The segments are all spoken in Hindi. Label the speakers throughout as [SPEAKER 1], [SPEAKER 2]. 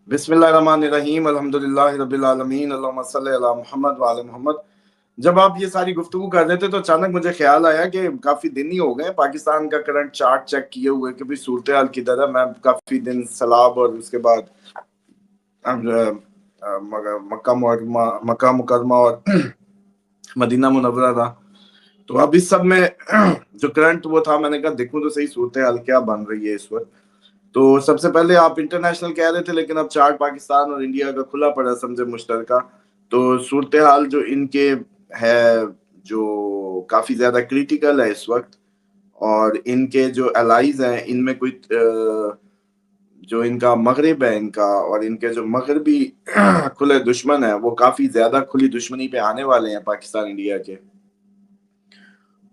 [SPEAKER 1] बिस्मिल्लाहिर्रहमानिर्रहीम अल्हम्दुलिल्लाहि रब्बिल आलमीन अल्लाहुम्मा सल्लि अला मुहम्मद व आले मोहम्मद। जब आप ये सारी गुफ्तगू कर रहे थे तो अचानक मुझे ख्याल आया कि काफी दिन ही हो गए पाकिस्तान का करंट चार्ट चेक किए हुए कि भाई सूरत हाल किधर है। मैं काफी दिन सलाब और उसके बाद मक्का मुकरमा और मदीना मुनव्वरा था। तो अब इस सब में जो करंट वो था, मैंने कहा देखूं तो सही सूरत हाल क्या बन रही है इस वक्त। तो सबसे पहले आप इंटरनेशनल कह रहे थे, लेकिन अब चार्ट पाकिस्तान और इंडिया का खुला पड़ा समझे मुश्तरका। तो सूरत हाल जो इनके है, जो काफी ज्यादा क्रिटिकल है इस वक्त। और इनके जो एलाइज हैं इनमें कोई जो इनका मगरिब है इनका, और इनके जो मगरबी खुले दुश्मन है वो काफी ज्यादा खुली दुश्मनी पे आने वाले हैं पाकिस्तान इंडिया के।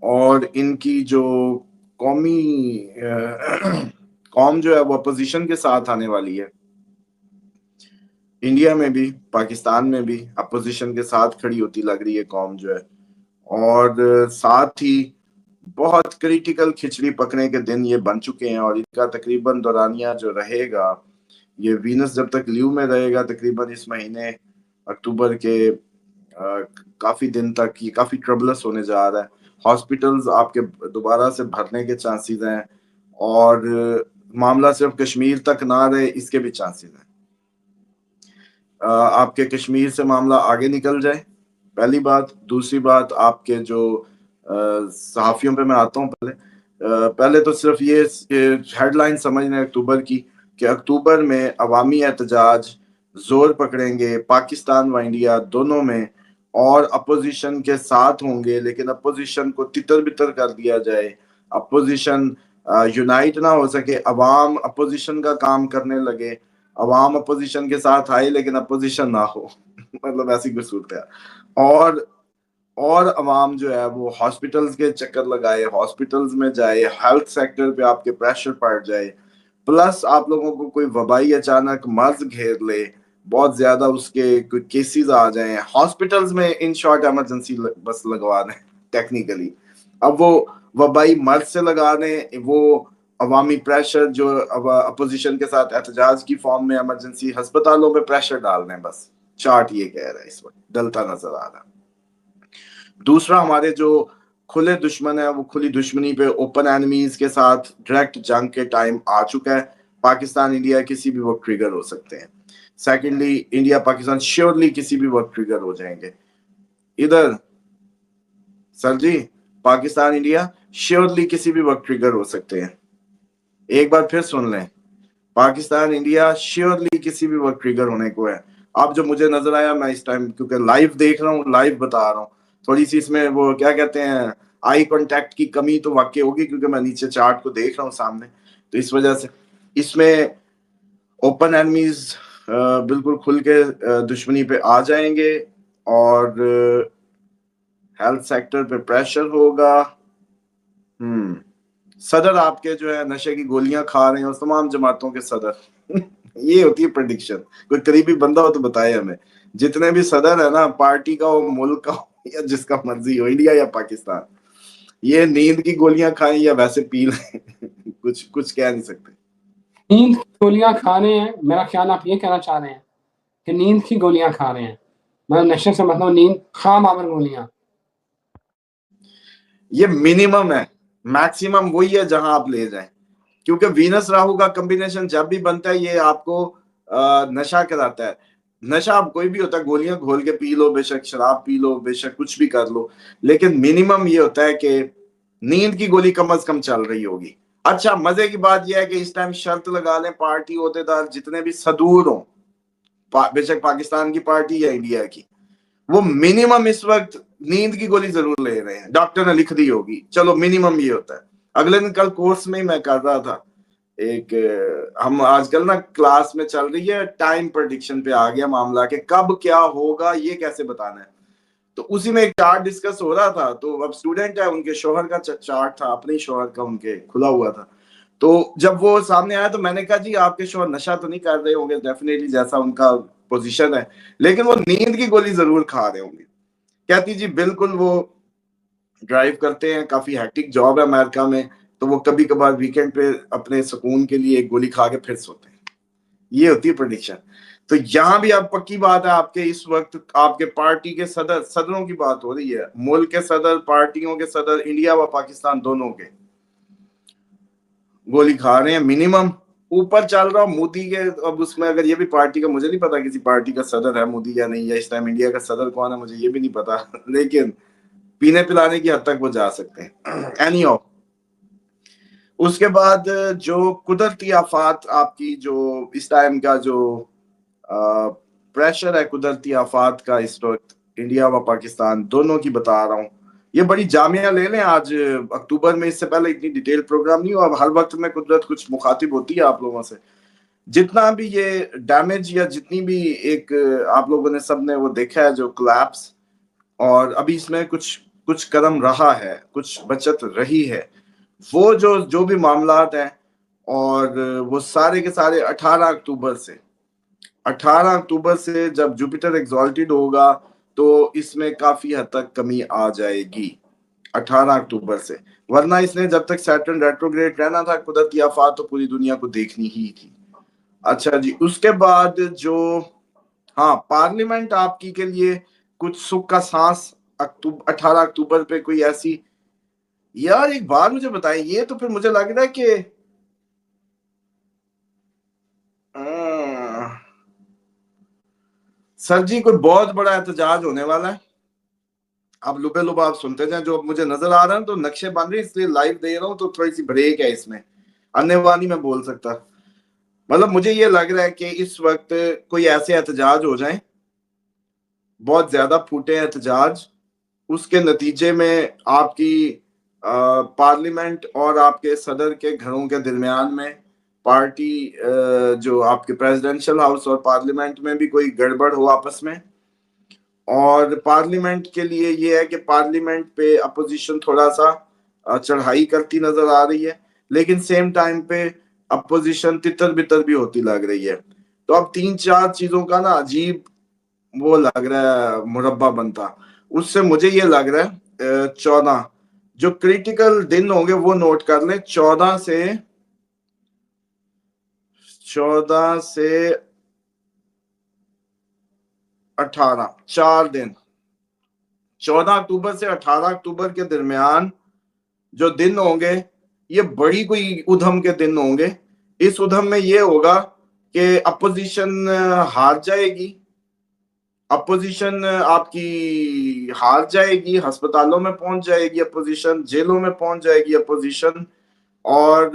[SPEAKER 1] और इनकी जो कौमी कौम जो है वो अपोजिशन के साथ आने वाली है। इंडिया में भी पाकिस्तान में भी अपोजिशन के साथ खड़ी होती लग रही है कौम जो है। और साथ ही बहुत क्रिटिकल खिचड़ी पकने के दिन ये बन चुके हैं, और इनका तकरीबन दौरानिया जो रहेगा, ये वीनस जब तक ल्यू में रहेगा तकरीबन इस महीने अक्टूबर के काफी दिन तक ये काफी ट्रबलस होने जा रहा है। हॉस्पिटल्स आपके दोबारा से भरने के चांसेस हैं, और मामला सिर्फ कश्मीर तक ना रहे इसके भी चांसेस हैं। आपके कश्मीर से मामला आगे निकल जाए, पहली बात। दूसरी बात, आपके जो सहाफियों पे मैं आता हूँ। पहले तो सिर्फ ये हेडलाइन समझ लें अक्टूबर की, कि अक्टूबर में अवामी एहतजाज जोर पकड़ेंगे पाकिस्तान व इंडिया दोनों में, और अपोजिशन के साथ होंगे, लेकिन अपोजिशन को तितर बितर कर दिया जाए। अपोजिशन यूनाइट ना हो सके, अवाम अपोजिशन का काम करने लगे, अवाम अपोजिशन के साथ आए लेकिन अपोजिशन ना हो मतलब ऐसी कुछ सूरत है। और अवाम जो है वो हॉस्पिटल्स के चक्कर लगाए, हॉस्पिटल्स में जाए, हेल्थ सेक्टर पे आपके प्रेशर पड़ जाए। प्लस आप लोगों को कोई वबाई अचानक मर्ज घेर ले, बहुत ज्यादा उसके कोई केसेस आ जाएं, हॉस्पिटल्स में इन शॉर्ट इमरजेंसी बस लगवा दें टेक्निकली। अब वो वबाई मर्ज से लगा दें, वो अवामी प्रेशर जो अपोजिशन के साथ एहतजाज की फॉर्म में इमरजेंसी अस्पतालों पे प्रेशर डाल दें, बस चार्ट ये कह रहा है इस वक्त डलता नजर आ रहा है। दूसरा, हमारे जो खुले दुश्मन है वो खुली दुश्मनी पे ओपन एनिमीज के साथ डायरेक्ट जंग के टाइम आ चुका है। पाकिस्तान इंडिया किसी भी वक्त ट्रिगर हो सकते हैं। सेकेंडली, इंडिया पाकिस्तान श्योरली किसी भी वक्त ट्रिगर हो जाएंगे। इधर सर जी, पाकिस्तान इंडिया श्योरली किसी भी वक्त ट्रिगर हो सकते हैं। एक बार फिर सुन लें, पाकिस्तान इंडिया श्योरली किसी भी वक्त ट्रिगर होने को है। अब जो मुझे नजर आया, मैं इस टाइम क्योंकि लाइव देख रहा हूँ, लाइव बता रहा हूँ, थोड़ी सी इसमें वो क्या कहते हैं आई कांटेक्ट की कमी तो वाकई होगी, क्योंकि मैं नीचे चार्ट को देख रहा हूँ सामने। तो इस वजह से इसमें ओपन एनिमीज बिल्कुल खुल के दुश्मनी पे आ जाएंगे, और हेल्थ सेक्टर पे प्रेशर होगा। सदर आपके जो है नशे की गोलियां खा रहे हैं, उस तमाम जमातों के सदर ये होती है प्रेडिक्शन। कोई करीबी बंदा हो तो बताए हमें। जितने भी सदर है ना, पार्टी का हो, मुल्क का हो, या जिसका मर्जी हो, इंडिया या पाकिस्तान, ये नींद की गोलियां खाएं या वैसे पी लें कुछ कुछ कह नहीं सकते।
[SPEAKER 2] नींद की गोलियां खा रहे हैं, मेरा ख्याल आप ये कहना चाह रहे हैं कि नींद की गोलियां खा रहे हैं, मतलब नशे से मतलब नींद खाम आवर गोलियां।
[SPEAKER 1] ये मिनिमम है, मैक्सिमम वही है जहां आप ले जाएं, क्योंकि वीनस राहु का कॉम्बिनेशन जब भी बनता है ये आपको नशा कराता है। नशा अब कोई भी होता है, गोलियां घोल के पी लो, बेशक शराब पी लो, बेशक कुछ भी कर लो, लेकिन मिनिमम ये होता है कि नींद की गोली कम से कम चल रही होगी। अच्छा, मजे की बात यह है कि इस टाइम शर्त लगा लें, पार्टी होतेदार जितने भी सदूर हो, बेशक पाकिस्तान की पार्टी या इंडिया की, वो मिनिमम इस वक्त नींद की गोली जरूर ले रहे हैं, डॉक्टर ने लिख दी होगी। चलो मिनिमम ये होता है। अगले दिन कल कोर्स में ही मैं कर रहा था एक, हम आजकल ना क्लास में चल रही है टाइम प्रेडिक्शन पे आ गया मामला कि कब क्या होगा ये कैसे बताना है। तो उसी में एक चार्ट डिस्कस हो रहा था। तो अब स्टूडेंट है, उनके शोहर का चार्ट था, अपने शोहर का उनके खुला हुआ था। तो जब वो सामने आया तो मैंने कहा जी आपके शोहर नशा तो नहीं कर रहे होंगे डेफिनेटली, जैसा उनका पोजीशन है, लेकिन वो नींद की गोली जरूर खा रहे होंगे। कहती जी बिल्कुल, वो ड्राइव करते हैं, काफी हैक्टिक जॉब है अमेरिका में, तो वो कभी कभार वीकेंड पे अपने सुकून के लिए एक गोली खा के फिर सोते हैं। ये होती है प्रेडिक्शन। तो यहाँ भी अब पक्की बात है, आपके इस वक्त आपके पार्टी के सदरों की बात हो रही है, मुल्क के सदर, पार्टियों के सदर, इंडिया व पाकिस्तान दोनों के गोली खा रहे हैं मिनिमम। ऊपर चल रहा मोदी के, अब उसमें अगर ये भी पार्टी का, मुझे नहीं पता किसी पार्टी का सदर है मोदी या नहीं, या इस टाइम इंडिया का सदर कौन है मुझे ये भी नहीं पता लेकिन पीने पिलाने की हद तक वो जा सकते हैं। एनी ऑफ, उसके बाद जो कुदरती आफात आपकी, जो इस टाइम का जो प्रेशर है कुदरती आफात का इस वक्त, इंडिया व पाकिस्तान दोनों की बता रहा हूँ। ये बड़ी जामिया ले लें, आज अक्टूबर में, इससे पहले इतनी डिटेल प्रोग्राम नहीं हुआ। अब हर वक्त में कुदरत कुछ मुखातिब होती है आप लोगों से। जितना भी ये डैमेज या जितनी भी एक आप लोगों ने सबने वो देखा है जो कोलैप्स, और अभी इसमें कुछ कुछ कदम रहा है, कुछ बचत रही है, वो जो जो भी मामलात हैं, और वो सारे के सारे 18 अक्टूबर से जब जुपिटर एग्जॉल्टेड होगा तो इसमें काफी हद तक कमी आ जाएगी 18 अक्टूबर से। वरना इसने जब तक सैटर्न रेट्रोग्रेड रहना था, कुदरती आफात तो पूरी दुनिया को देखनी ही थी। अच्छा जी, उसके बाद जो, हाँ, पार्लियामेंट आपकी के लिए कुछ सुख का सांस 18 अक्टूबर पे कोई ऐसी, यार एक बात मुझे बताएं, ये तो फिर मुझे लग रहा है कि सर जी कोई बहुत बड़ा एहतजाज होने वाला है। आप लुबे लुबा आप सुनते जाए, जो मुझे नजर आ रहा है तो नक्शे बन रहे, इसलिए लाइव दे रहा हूँ, तो थोड़ी सी ब्रेक है इसमें, अन्य वाली में बोल सकता। मतलब मुझे ये लग रहा है कि इस वक्त कोई ऐसे एहतजाज हो जाए, बहुत ज्यादा फूटे एहतजाज, उसके नतीजे में आपकी पार्लियामेंट और आपके सदर के घरों के दरमियान में पार्टी, जो आपके प्रेसिडेंशियल हाउस और पार्लियामेंट में भी कोई गड़बड़ हो आपस में। और पार्लियामेंट के लिए ये है कि पार्लियामेंट पे अपोजिशन थोड़ा सा चढ़ाई करती नजर आ रही है, लेकिन सेम टाइम पे अपोजिशन तितर बितर भी होती लग रही है। तो अब 3-4 चीजों का ना अजीब वो लग रहा है मुरब्बा बनता। उससे मुझे ये लग रहा है 14 जो क्रिटिकल दिन होंगे वो नोट कर लें, 14 से 18, 4 दिन, 14 अक्टूबर से 18 अक्टूबर के दरमियान जो दिन होंगे, ये बड़ी कोई उधम के दिन होंगे। इस उधम में ये होगा कि अपोजिशन हार जाएगी, अपोजिशन आपकी हार जाएगी, अस्पतालों में पहुंच जाएगी अपोजिशन, जेलों में पहुंच जाएगी अपोजिशन, और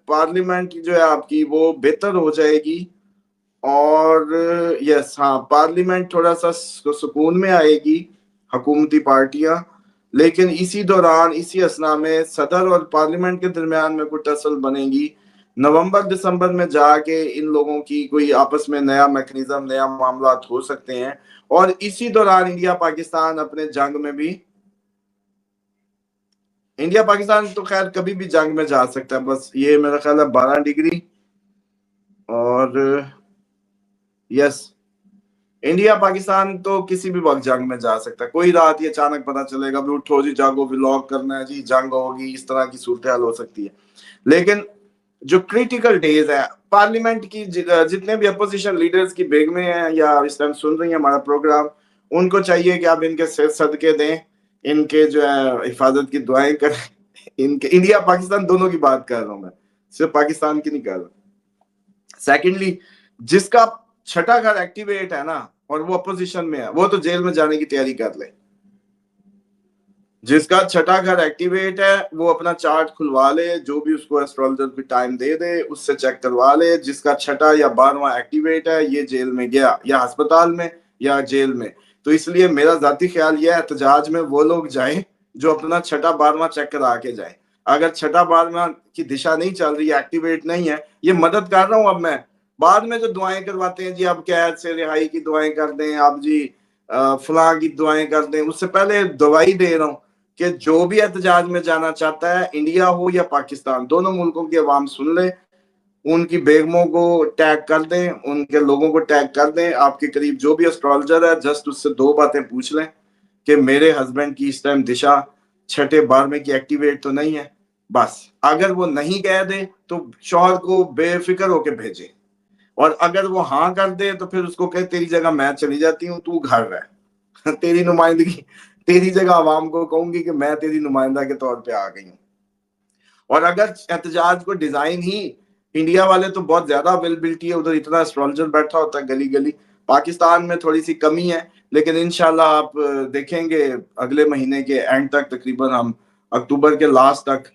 [SPEAKER 1] पार्लियामेंट जो है आपकी वो बेहतर हो जाएगी। और यस, हाँ, पार्लियामेंट थोड़ा सा सुकून में आएगी, हुकूमती पार्टियां। लेकिन इसी दौरान, इसी असना में सदर और पार्लियामेंट के दरमियान में कोई टसल बनेगी। नवंबर दिसंबर में जाके इन लोगों की कोई आपस में नया मैकेनिज्म, नया मामला हो सकते हैं। और इसी दौरान इंडिया पाकिस्तान अपने जंग में भी, इंडिया पाकिस्तान तो खैर कभी भी जंग में जा सकता है, बस ये मेरा ख्याल है 12 डिग्री। और यस, इंडिया पाकिस्तान तो किसी भी वक्त जंग में जा सकता है। कोई रात ये अचानक पता चलेगा भी उठो जी जागो, व्लॉग करना है जी, जंग होगी, इस तरह की सूरत हाल हो सकती है। लेकिन जो क्रिटिकल डेज है पार्लियामेंट की, जितने भी अपोजिशन लीडर्स की बेगमें हैं या इस टाइम सुन रही हैं हमारा प्रोग्राम, उनको चाहिए कि आप इनके सदके दें, इनके जो है हिफाजत की दुआएं करें। इनके, इंडिया पाकिस्तान दोनों की बात कर रहा हूं मैं, सिर्फ पाकिस्तान की नहीं कर रहा। सेकेंडली, जिसका छठा घर एक्टिवेट है ना और वो अपोजिशन में है, वो तो जेल में जाने की तैयारी कर ले। जिसका छठा घर एक्टिवेट है वो अपना चार्ट खुलवा ले, जो भी उसको एस्ट्रोलॉजर भी टाइम दे दे, उससे चेक करवा ले। जिसका छठा या 12वां एक्टिवेट है, ये जेल में गया, या अस्पताल में या जेल में। तो इसलिए मेरा जाती ख्याल यह है, एहतजाज में वो लोग जाएं जो अपना छठा 12वां चेक करा के जाए। अगर छठा 12वां की दिशा नहीं चल रही है, एक्टिवेट नहीं है, ये मदद कर रहा हूं अब मैं। बाद में जो दुआएं करवाते हैं जी, आप कैद से रिहाई की दुआएं कर दें, आप जी फलां की दुआएं कर दें, उससे पहले दवाई दे रहा हूं कि जो भी एहतजाज में जाना चाहता है, इंडिया हो या पाकिस्तान, दोनों मुल्कों की आवाम सुन ले, उनकी बेगमों को टैग कर दें, उनके लोगों को टैग कर दें। आपके करीब जो भी एस्ट्रोलॉजर है, जस्ट उससे 2 बातें पूछ लें कि मेरे हस्बैंड की इस टाइम दिशा छठे 12वें की एक्टिवेट तो नहीं है। बस अगर वो नहीं कह दे तो शौहर को बेफिक्र होकर भेजे। और अगर वो हाँ कर दे तो फिर उसको कहे तेरी जगह मैं चली जाती हूँ, तू घर रह तेरी नुमाइंदगी, तेरी जगह आवाम को कहूंगी कि मैं तेरी नुमाइंदा के तौर पे आ गई हूँ। और अगर एहतजाज को डिजाइन ही, इंडिया वाले तो बहुत ज्यादा अवेलेबिलिटी है, उधर इतना एस्ट्रोलॉजर बैठा होता है गली गली, पाकिस्तान में थोड़ी सी कमी है, लेकिन इंशाल्लाह आप देखेंगे अगले महीने के एंड तक, तकरीबन हम अक्टूबर के लास्ट तक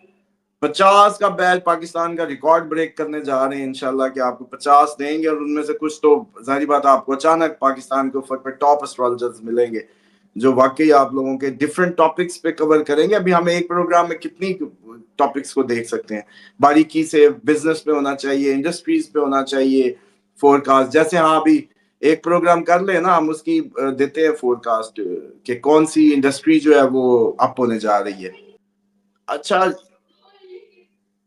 [SPEAKER 1] 50 का बैच पाकिस्तान का रिकॉर्ड ब्रेक करने जा रहे हैं इंशाल्लाह, कि आपको 50 देंगे और उनमें से कुछ तो जाहिर बात आपको अचानक पाकिस्तान के ऊपर पे टॉप एस्ट्रोलॉजर्स मिलेंगे जो वाकई आप लोगों के डिफरेंट टॉपिक्स पे कवर करेंगे। अभी हम एक प्रोग्राम में कितनी टॉपिक्स को देख सकते हैं बारीकी से, बिजनेस पे होना चाहिए, इंडस्ट्रीज पे होना चाहिए फोरकास्ट, जैसे हाँ अभी एक प्रोग्राम कर ले ना हम, उसकी देते हैं फोरकास्ट कि कौन सी इंडस्ट्री जो है वो अप होने जा रही है। अच्छा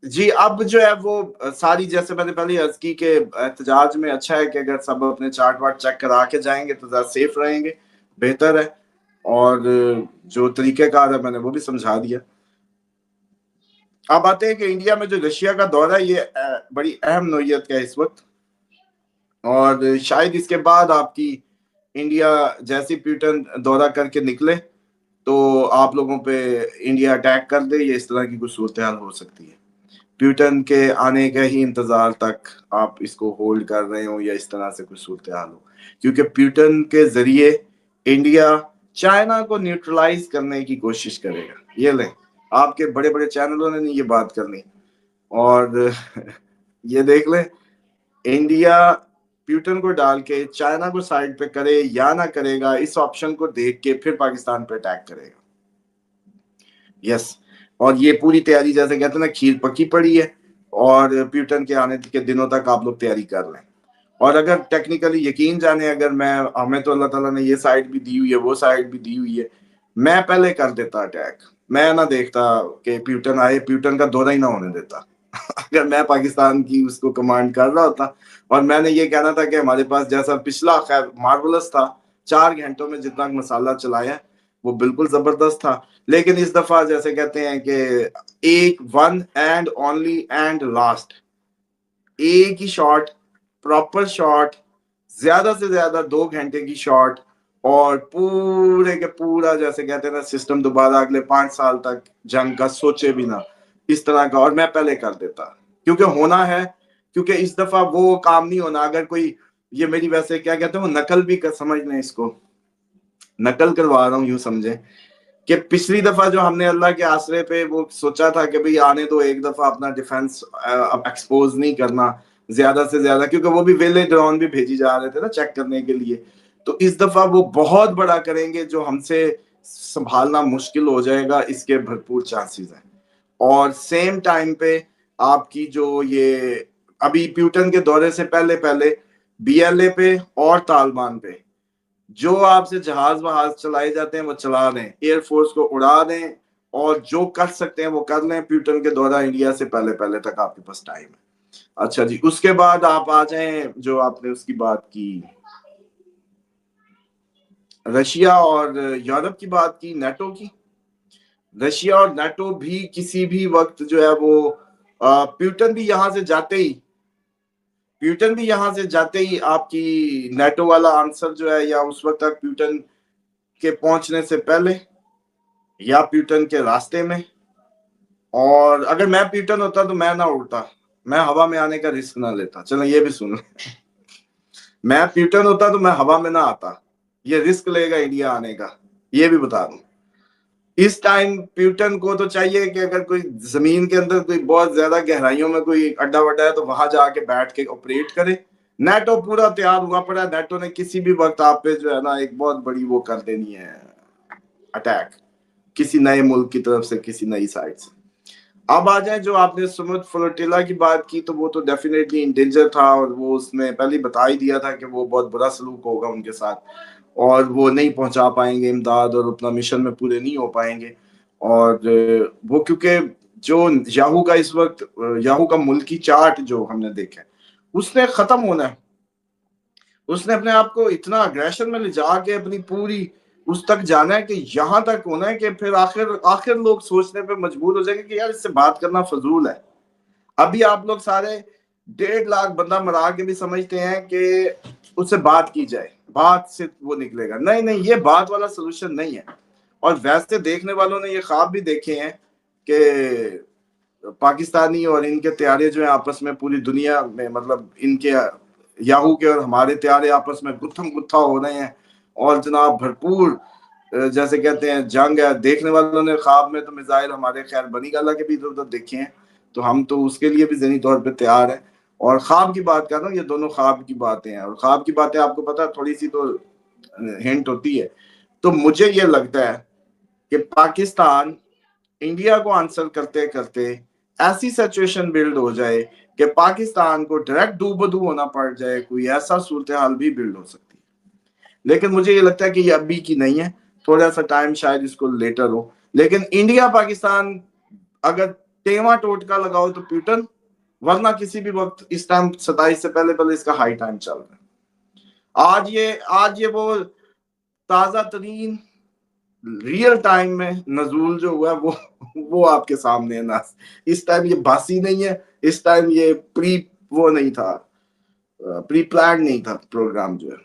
[SPEAKER 1] जी, अब जो है वो सारी, जैसे मैंने पहले अर्ज की के एहतजाज में अच्छा है कि अगर सब अपने चार्ट वार्ट चेक करा के जाएंगे तो ज्यादा सेफ रहेंगे, बेहतर है। और जो तरीकेकार है मैंने वो भी समझा दिया। अब आते हैं कि इंडिया में जो रशिया का दौरा है ये बड़ी अहम नौयत का है इस वक्त, और शायद इसके बाद आपकी इंडिया जैसी प्यूटन दौरा करके निकले तो आप लोगों पे इंडिया अटैक कर दे, ये इस तरह की कुछ सूरत हाल हो सकती है। प्यूटन के आने का ही इंतजार तक आप इसको होल्ड कर रहे हो या इस तरह से कुछ सूरत हाल हो, क्योंकि प्यूटन के जरिए इंडिया चाइना को न्यूट्रलाइज करने की कोशिश करेगा। ये लें, आपके बड़े बड़े चैनलों ने नहीं ये बात करनी, और ये देख लें इंडिया प्यूटन को डाल के चाइना को साइड पे करे या ना करेगा, इस ऑप्शन को देख के फिर पाकिस्तान पे अटैक करेगा। यस, और ये पूरी तैयारी जैसे कहते हैं ना खीर पकी पड़ी है, और प्यूटन के आने के दिनों तक आप लोग तैयारी कर लें। और अगर टेक्निकली यकीन जाने, अगर मैं, हमें तो अल्लाह ताला ने ये साइड भी दी हुई है वो साइड भी दी हुई है, मैं पहले कर देता अटैक, मैं ना देखता कि प्यूटन आए, प्यूटन का दौरा ही ना होने देता अगर मैं पाकिस्तान की उसको कमांड कर रहा होता, और मैंने ये कहना था कि हमारे पास जैसा पिछला खैर मार्वलस था, 4 घंटों में जितना मसाला चलाया वो बिल्कुल जबरदस्त था, लेकिन इस दफा जैसे कहते हैं कि एक one and only and last, एक ही शॉट, प्रॉपर शॉट, ज्यादा से ज्यादा 2 घंटे की शॉट, और पूरे के पूरा जैसे कहते हैं ना सिस्टम दोबारा अगले 5 साल तक जंग का सोचे भी ना, इस तरह का, और मैं पहले कर देता, क्योंकि होना है, क्योंकि इस दफा वो काम नहीं होना। अगर कोई, ये मेरी वैसे क्या कहते हैं वो नकल भी कर, समझ लें इसको नकल करवा रहा हूँ, यूं समझे कि पिछली दफा जो हमने अल्लाह के आसरे पे वो सोचा था कि भाई आने दो एक दफा, अपना डिफेंस अब एक्सपोज नहीं करना ज्यादा से ज्यादा, क्योंकि वो भी वेले ड्रोन भी भेजी जा रहे थे ना चेक करने के लिए, तो इस दफा वो बहुत बड़ा करेंगे जो हमसे संभालना मुश्किल हो जाएगा, इसके भरपूर चांसेस हैं। और सेम टाइम पे आपकी जो ये अभी प्यूटन के दौरे से पहले पहले बीएलए पे और तालिबान पे जो आपसे जहाज वहाज चलाए जाते हैं वो चला दें, एयरफोर्स को उड़ा दें, और जो कर सकते हैं वो कर लें, प्यूटन के दौरा इंडिया से पहले पहले तक आपके पास टाइम है। अच्छा जी, उसके बाद आप आ जाएं जो आपने उसकी बात की, रशिया और यूरोप की बात की, नेटो की। रशिया और नेटो भी किसी भी वक्त जो है वो प्यूटन भी यहां से जाते ही, प्यूटन भी यहां से जाते ही आपकी नेटो वाला आंसर जो है, या उस वक्त तक प्यूटन के पहुंचने से पहले या प्यूटन के रास्ते में। और अगर मैं प्यूटन होता तो मैं ना उड़ता, मैं हवा में आने का रिस्क ना लेता। चलो ये भी सुन मैं प्यूटन होता तो मैं हवा में ना आता, ये रिस्क लेगा इंडिया आने का, ये भी बता दूं। इस टाइम प्यूटन को तो चाहिए कि अगर कोई जमीन के अंदर कोई बहुत ज्यादा गहराइयों में कोई अड्डा वड्डा है तो वहां जाके बैठ के ऑपरेट करे। नेटो पूरा तैयार हुआ पड़ा है, नेटो ने किसी भी वक्त आप पे जो है ना एक बहुत बड़ी वो कर देनी है अटैक, किसी नए मुल्क की तरफ से, किसी नई साइड से। अब आ जाए जो आपने समुद्र फ्लोटिला की बात की, तो वो तो डेफिनेटली इन डेंजर था, और वो उसने पहले बता ही दिया था कि वो बहुत बुरा सलूक होगा उनके साथ, और वो नहीं पहुंचा पाएंगे इमदाद, और अपना मिशन में पूरे नहीं हो पाएंगे। और वो क्योंकि जो याहू का इस वक्त, याहू का मुल्की चार्ट जो हमने देखा है उसने खत्म होना है, उसने अपने आप को इतना अग्रेशन में ले जाके अपनी पूरी उस तक जाना है कि यहां तक होना है कि फिर आखिर आखिर लोग सोचने पे मजबूर हो जाएंगे कि यार इससे बात करना फजूल है। अभी आप लोग सारे 1.5 लाख बंदा मरा के भी समझते हैं कि उससे बात की जाए, बात से वो निकलेगा। नहीं नहीं, ये बात वाला सोल्यूशन नहीं है। और वैसे देखने वालों ने ये ख्वाब भी देखे हैं कि पाकिस्तानी और इनके त्यारे जो है आपस में पूरी दुनिया में, मतलब इनके याहू के और हमारे त्यारे आपस में गुत्थम गुत्था हो रहे हैं, और जनाब भरपूर जैसे कहते हैं जंग है। देखने वालों ने ख्वाब में तो मिसाइल हमारे खैर बनी गाला के भी इधर उधर देखे हैं, तो हम तो उसके लिए भी ज़हनी तौर पे तैयार हैं। और ख्वाब की बात कर रहा हूँ, ये दोनों ख्वाब की बातें हैं, और ख्वाब की बातें आपको पता है थोड़ी सी तो हिंट होती है। तो मुझे ये लगता है कि पाकिस्तान इंडिया को आंसर करते करते ऐसी सिचुएशन बिल्ड हो जाए कि पाकिस्तान को डायरेक्ट डूबदू होना पड़ जाए, कोई ऐसा सूरत हाल भी बिल्ड हो सकती है। लेकिन मुझे ये लगता है कि ये अभी की नहीं है, थोड़ा सा टाइम शायद इसको लेटर हो। लेकिन इंडिया पाकिस्तान अगर टेवा टोटका लगाओ तो प्यूटन, वरना किसी भी वक्त इस टाइम 27 से पहले पहले इसका हाई टाइम चल रहा है। आज ये वो ताजा तरीन रियल टाइम में नजूल जो हुआ वो आपके सामने है ना। इस टाइम ये बासी नहीं है, इस टाइम ये वो नहीं था, प्री प्लान नहीं था प्रोग्राम जो है।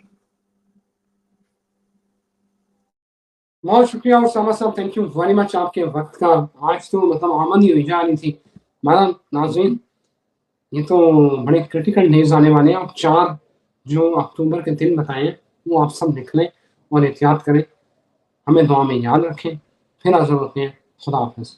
[SPEAKER 2] बहुत शुक्रिया उसामा साहब, थैंक यू वेरी मच आपके वक्त का। आज तो मतलब आमद ही हुई जा रही थी। हमारा नाज़रीन, ये तो बड़े क्रिटिकल डेज आने वाले हैं, और 4 जो अक्टूबर के दिन बताए हैं वो आप सब लिख लें और एहतियात करें। हमें दुआ में याद रखें। फिर हाज़िर होते हैं। खुदा हाफ़िज़।